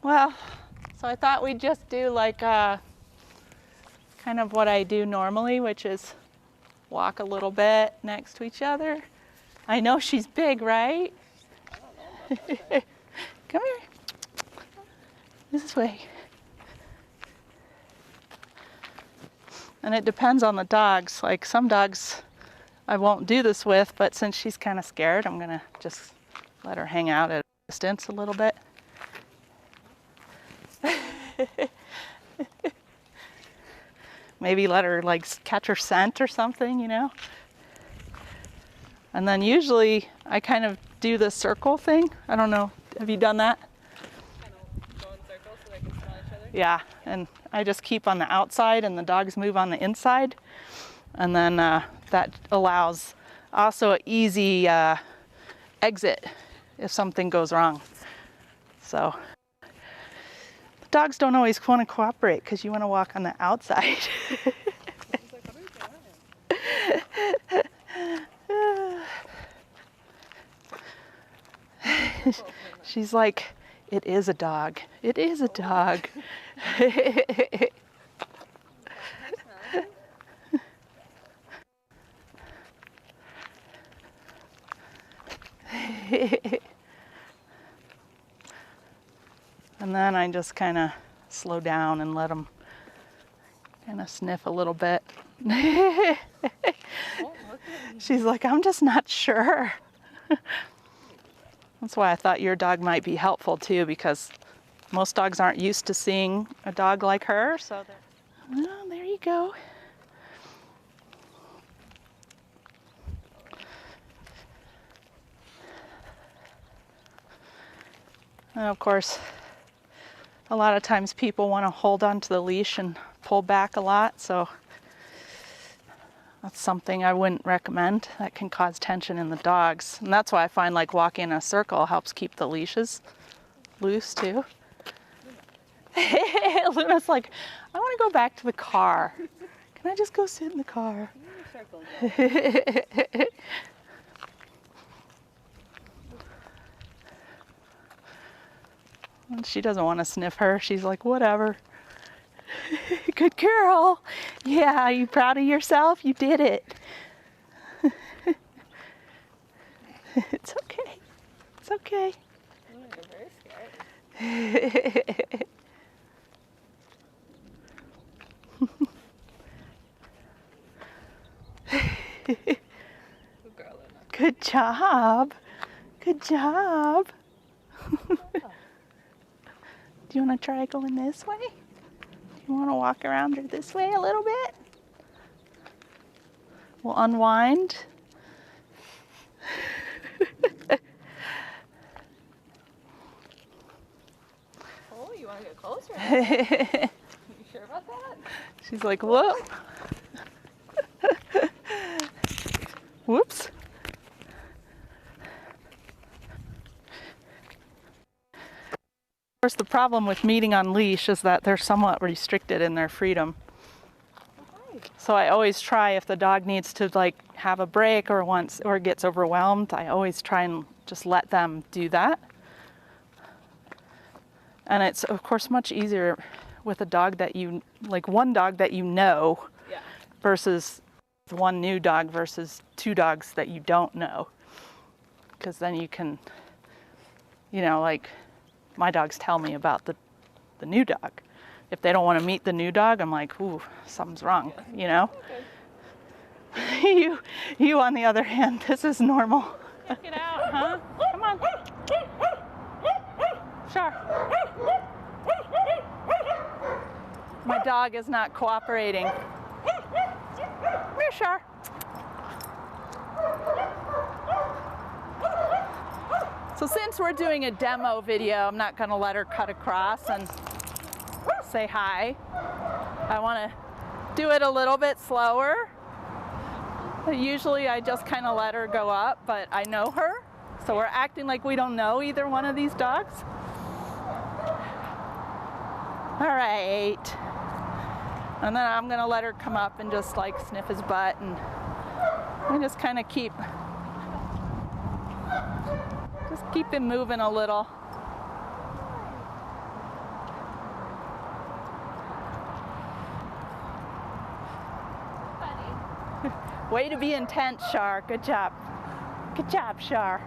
Well, so I thought we'd just do like kind of what I do normally, which is walk a little bit next to each other. I know she's big, right? Come here. This way. And it depends on the dogs. Like some dogs I won't do this with, but since she's kind of scared, I'm gonna just let her hang out at a distance a little bit. Maybe let her like catch her scent or something, you know? And then usually I kind of do the circle thing. I don't know, have you done that? Kind of go in circles so they can smell each other? Yeah, and I just keep on the outside and the dogs move on the inside. And then that allows also an easy exit if something goes wrong. So the dogs don't always want to cooperate because you want to walk on the outside. She's like, it is a dog. It is a dog. And then I just kind of slow down and let them kind of sniff a little bit. She's like, I'm just not sure. That's why I thought your dog might be helpful too, because most dogs aren't used to seeing a dog like her. So, oh, there you go. And of course, a lot of times people want to hold onto the leash and pull back a lot, so that's something I wouldn't recommend. That can cause tension in the dogs. And that's why I find like walking in a circle helps keep the leashes loose too. Luna's like, I want to go back to the car. Can I just go sit in the car? And she doesn't want to sniff her. She's like, whatever. Good girl. Yeah, are you proud of yourself? You did it. It's okay. It's okay. You're very scared. Good girl, Luna. Good job. Good job. Do you want to try going this way? Do you want to walk around her this way a little bit? We'll unwind. Oh, you want to get closer? You sure about that? She's like, whoop. Whoops. Of course, the problem with meeting on leash is that they're somewhat restricted in their freedom. So I always try, if the dog needs to like have a break or gets overwhelmed, I always try and just let them do that. And it's of course much easier with a dog that one dog that you know, Yeah. versus one new dog versus two dogs that you don't know. Because then you can, like my dogs tell me about the new dog. If they don't want to meet the new dog, I'm like, ooh, something's wrong, Okay. You on the other hand, this is normal. Check it out, huh? Come on. Sure. My dog is not cooperating. Come here, Char. So since we're doing a demo video, I'm not going to let her cut across and say hi. I want to do it a little bit slower. Usually I just kind of let her go up, but I know her. So we're acting like we don't know either one of these dogs. All right. And then I'm going to let her come up and just like sniff his butt, and I just kind of keep Just keep him moving a little. Way to be intense, Shar. Good job. Good job, Shar.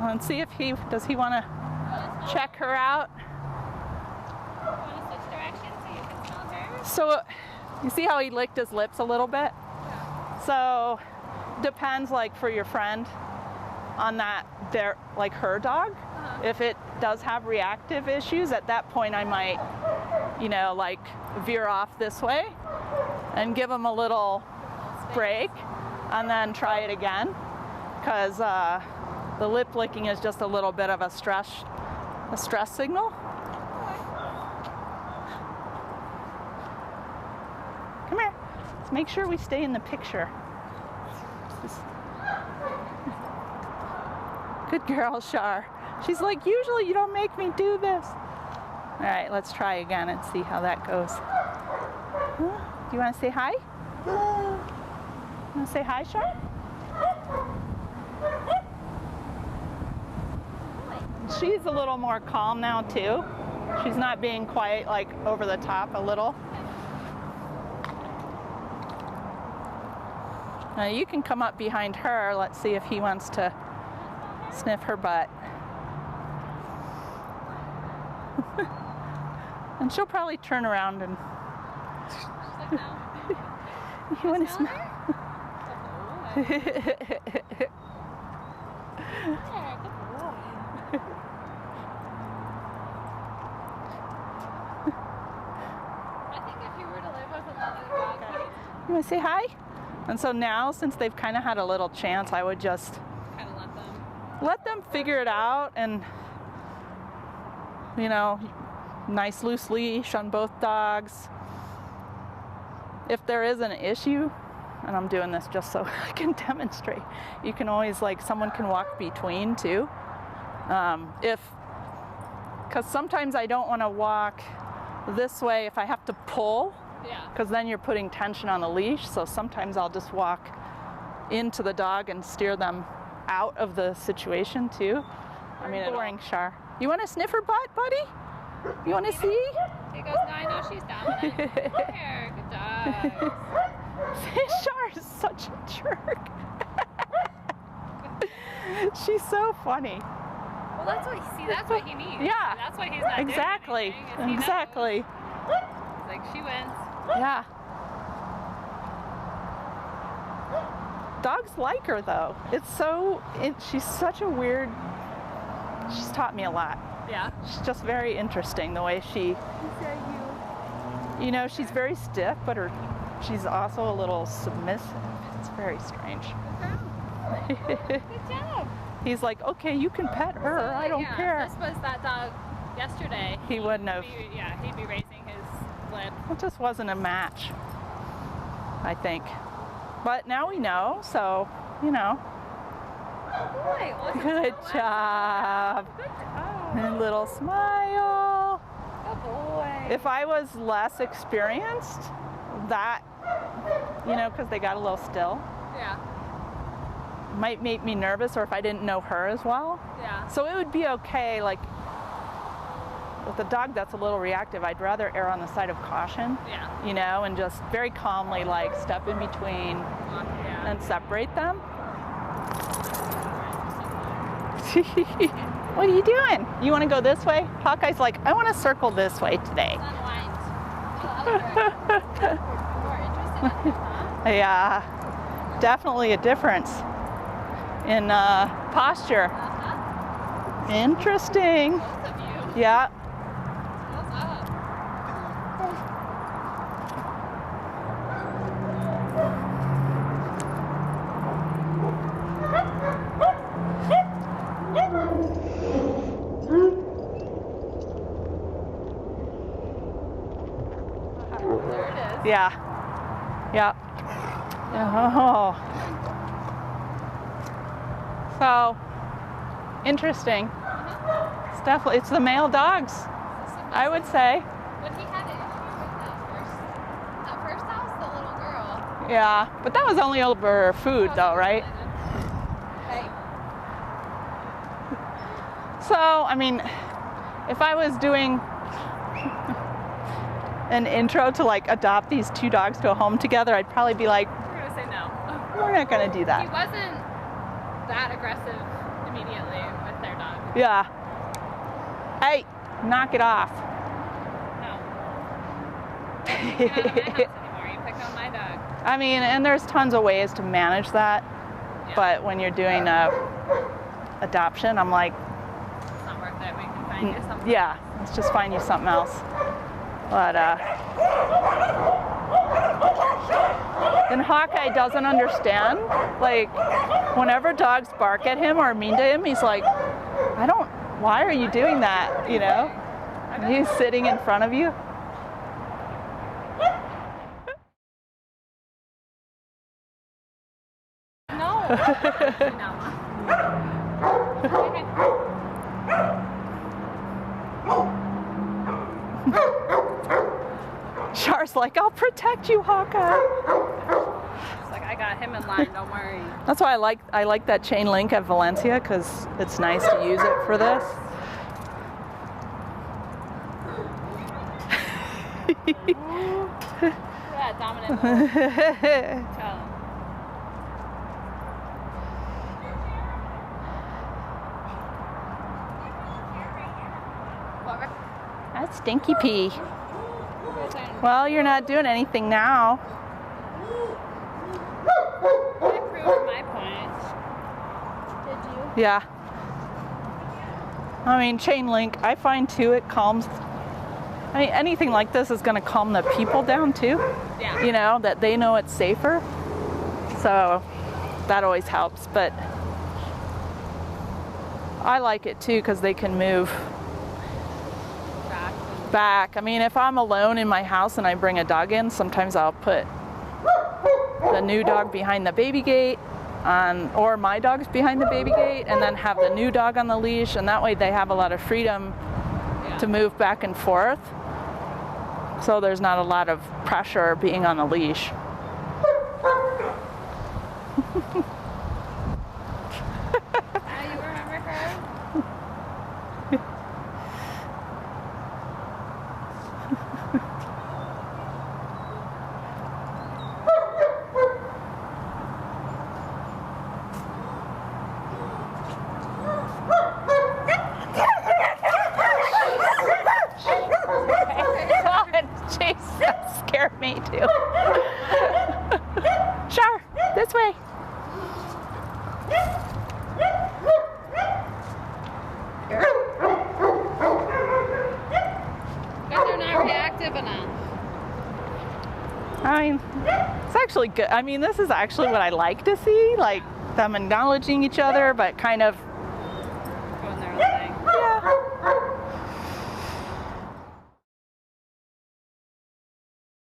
Let's see if does he want to check her out. Want to switch directions so you can smell her? So you see how he licked his lips a little bit? Yeah. So depends, like for your friend on that, like her dog. If it does have reactive issues, at that point I might, you know, like veer off this way and give him a little break and then try it again, because the lip licking is just a little bit of a stress signal. Come here. Let's make sure we stay in the picture. Good girl, Shar. She's like, usually you don't make me do this. All right, let's try again and see how that goes. Do you want to say hi? You want to say hi, Shar? She's a little more calm now too. She's not being quite like over the top a little. Now you can come up behind her. Let's see if he wants to sniff her butt. And she'll probably turn around and She's like, no. you want to smell? There, good boy. I think if you were to live with another dog, You want to say hi? And so now, since they've kind of had a little chance, I would just kind of let them figure it out, and you know, nice loose leash on both dogs. If there is an issue, and I'm doing this just so I can demonstrate, you can always, like, someone can walk between too. Because sometimes I don't want to walk this way if I have to pull, Yeah. because then you're putting tension on the leash. So sometimes I'll just walk into the dog and steer them out of the situation too. I mean, boring, Shar. You want to sniff her butt, buddy? You want to see? He goes, no, I know she's dominant. Here, good dog. Shar is such a jerk. She's so funny. Well, that's what he needs. Yeah. That's why he's not Exactly. doing anything, is he Exactly. knows. He's like, she wins. Yeah. Dogs like her though. She's such a weird. She's taught me a lot. Yeah. She's just very interesting the way she. You know, she's very stiff, but she's also a little submissive. It's very strange. Good job. He's like, okay, you can pet her. So, I don't yeah, care. If this was that dog yesterday, He wouldn't have. he'd be raising his lip. It just wasn't a match, I think. But now we know, so, you know. Oh boy. Well, Good job. Good job. And a little smile. Good boy. If I was less experienced, that, you know, because they got a little still, Yeah. might make me nervous, or if I didn't know her as well. Yeah. So it would be okay, like, with a dog that's a little reactive, I'd rather err on the side of caution, Yeah. you know, and just very calmly, like, step in between Yeah. and separate them. What are you doing? You want to go this way? Hawkeye's like, I want to circle this way today. Unwind. The other direction. More interested in him, huh? Yeah, definitely a difference in posture. Uh-huh. Interesting. Both of you. Yeah. What's up? There it is. Yeah. Yeah. Oh. So interesting. It's the male dogs, I would say. When he had an issue with that first house, the little girl, Yeah, but that was only over food though, right? Hey. So, I mean, if I was doing an intro to like adopt these two dogs to a home together, I'd probably be like, We're gonna say no. we're not gonna do He that. wasn't that aggressive immediately with their dog. Yeah. Hey, knock it off. No. You're not at my house anymore. You pick on my dog. I mean, and there's tons of ways to manage that, Yeah. but when you're doing a adoption, I'm like, It's not worth it. We can find you something. yeah, let's just find you something else. But and Hawkeye doesn't understand. Like, whenever dogs bark at him or mean to him, he's like, why are you doing that? You know? And he's sitting in front of you. No. Char's like, I'll protect you, Hawkeye. It's like, I got him in line. Don't worry. That's why I like that chain link at Valencia, because it's nice to use it for this. Yeah, dominant. Tell him. What? That's Stinky Pea. Your turn. Well, you're not doing anything now. I proved my point. Did you? Yeah. I mean, chain link, I find too, it calms. I mean, anything like this is going to calm the people down too. Yeah. You know, that they know it's safer. So that always helps. But I like it too because they can move back. I mean, if I'm alone in my house and I bring a dog in, sometimes I'll put the new dog behind the baby gate or my dog's behind the baby gate, and then have the new dog on the leash, and that way they have a lot of freedom to move back and forth. So there's not a lot of pressure being on the leash. You remember her? Jeez, that scared me too. Char, this way. Because they're not reactive enough. I mean, it's actually good. I mean, this is actually what I like to see, like them acknowledging each other, but kind of